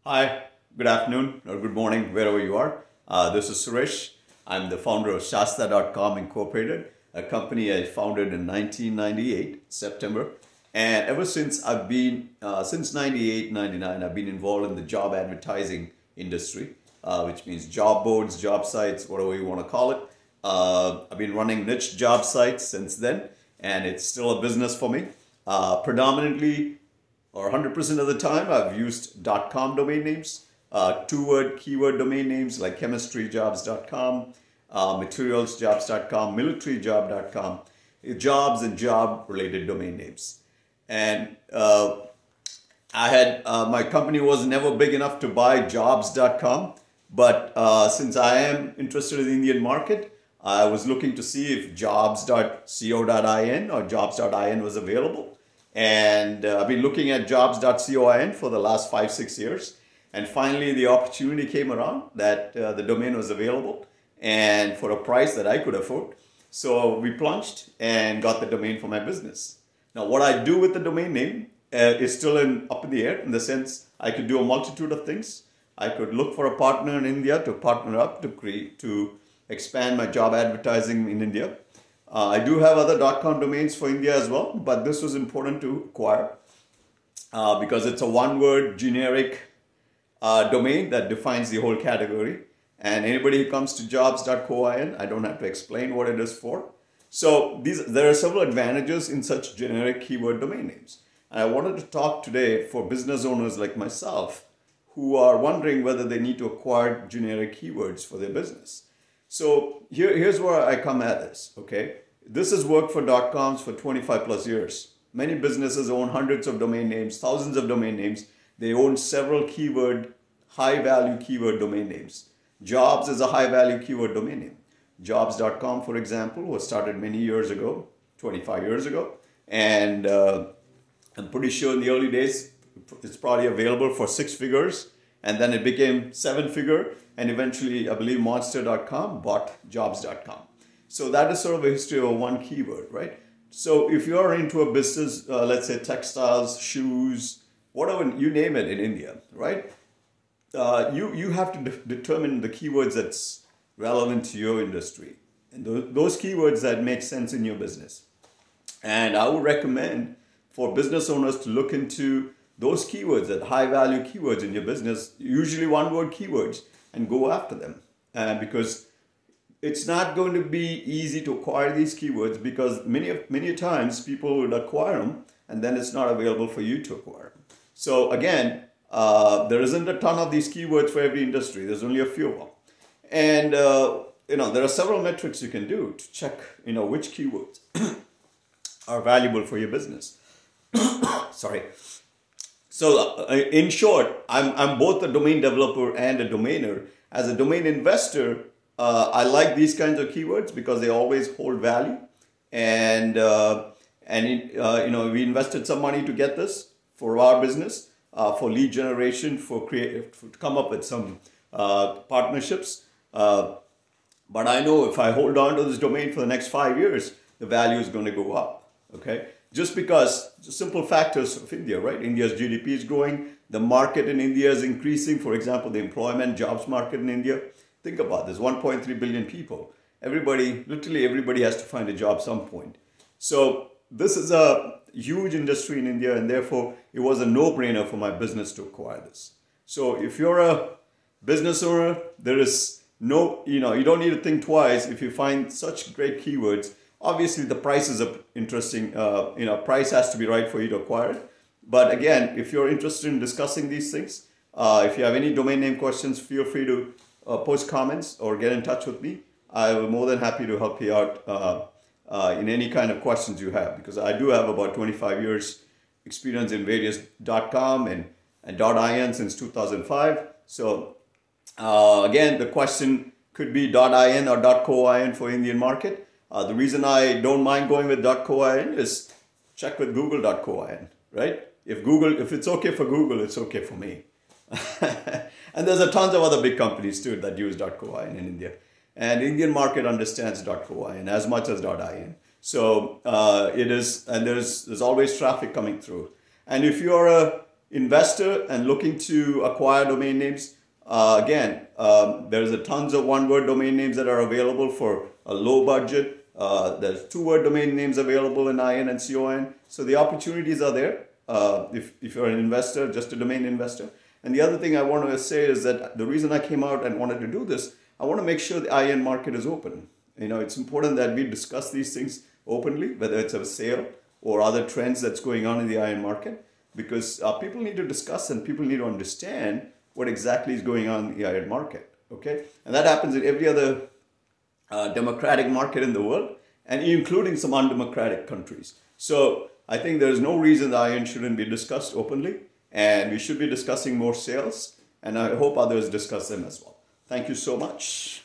Hi, good afternoon or good morning, wherever you are. This is Suresh. I'm the founder of Shasta.com Incorporated, a company I founded in 1998, September. And ever since since 98, 99, I've been involved in the job advertising industry, which means job boards, job sites, whatever you want to call it. I've been running niche job sites since then, and it's still a business for me. Predominantly, or 100% of the time, I've used .com domain names, two-word, keyword domain names like chemistryjobs.com, materialsjobs.com, militaryjob.com, jobs and job-related domain names. And my company was never big enough to buy jobs.com, but since I am interested in the Indian market, I was looking to see if jobs.co.in or jobs.in was available. And I've been looking at jobs.coin for the last 5-6 years. And finally, the opportunity came around that the domain was available and for a price that I could afford. So we plunged and got the domain for my business. Now, what I do with the domain name is still up in the air, in the sense I could do a multitude of things. I could look for a partner in India to partner up to expand my job advertising in India. I do have other .com domains for India as well, but this was important to acquire because it's a one-word generic domain that defines the whole category. And anybody who comes to jobs.coin, I don't have to explain what it is for. So there are several advantages in such generic keyword domain names. And I wanted to talk today for business owners like myself who are wondering whether they need to acquire generic keywords for their business. So here's where I come at this, okay? This has worked for .coms for 25 plus years. Many businesses own hundreds of domain names, thousands of domain names. They own several high-value keyword domain names. Jobs is a high-value keyword domain name. Jobs.com, for example, was started many years ago, 25 years ago. And I'm pretty sure in the early days, it's probably available for 6 figures. And then it became 7-figure. And eventually, I believe Monster.com bought Jobs.com. So that is sort of a history of one keyword, right? So if you're into a business, let's say textiles, shoes, whatever, you name it in India, right? You have to determine the keywords that's relevant to your industry. And those keywords that make sense in your business. And I would recommend for business owners to look into those keywords, that high value keywords in your business, usually one-word keywords, and go after them. Because it's not going to be easy to acquire these keywords, because many times people would acquire them and then it's not available for you to acquire them. So again, there isn't a ton of these keywords for every industry. There's only a few of them. And there are several metrics you can do to check which keywords are valuable for your business. Sorry. So in short, I'm both a domain developer and a domainer. As a domain investor, I like these kinds of keywords because they always hold value. And we invested some money to get this for our business, for lead generation, to come up with some partnerships. But I know if I hold on to this domain for the next 5 years, the value is going to go up. Okay. Just because simple factors of India, right? India's GDP is growing. The market in India is increasing. For example, the employment jobs market in India. Think about this, 1.3 billion people. Literally everybody has to find a job some point. So this is a huge industry in India, and therefore it was a no-brainer for my business to acquire this. So if you're a business owner, there is you don't need to think twice if you find such great keywords. Obviously, the price is interesting. Price has to be right for you to acquire it. But again, if you're interested in discussing these things, if you have any domain name questions, feel free to post comments or get in touch with me. I will be more than happy to help you out in any kind of questions you have, because I do have about 25 years experience in various .com and .in since 2005. So again, the question could be .in or .coin for Indian market. The reason I don't mind going with .coin is check with Google.coin, right? If it's okay for Google, it's okay for me. And there's a tons of other big companies too that use .coin in India. And Indian market understands .coin as much as .in. So it is, and there's always traffic coming through. And if you're a investor and looking to acquire domain names, again, there's a tons of one-word domain names that are available for a low budget. There's two-word domain names available in IN and CON. So the opportunities are there if you're an investor, just a domain investor. And the other thing I want to say is that the reason I came out and wanted to do this, I want to make sure the IN market is open. It's important that we discuss these things openly, whether it's a sale or other trends that's going on in the IN market, because people need to discuss and people need to understand what exactly is going on in the IN market. Okay, and that happens in every other democratic market in the world, and including some undemocratic countries. So I think there's no reason the IN shouldn't be discussed openly, and we should be discussing more sales, and I hope others discuss them as well. Thank you so much.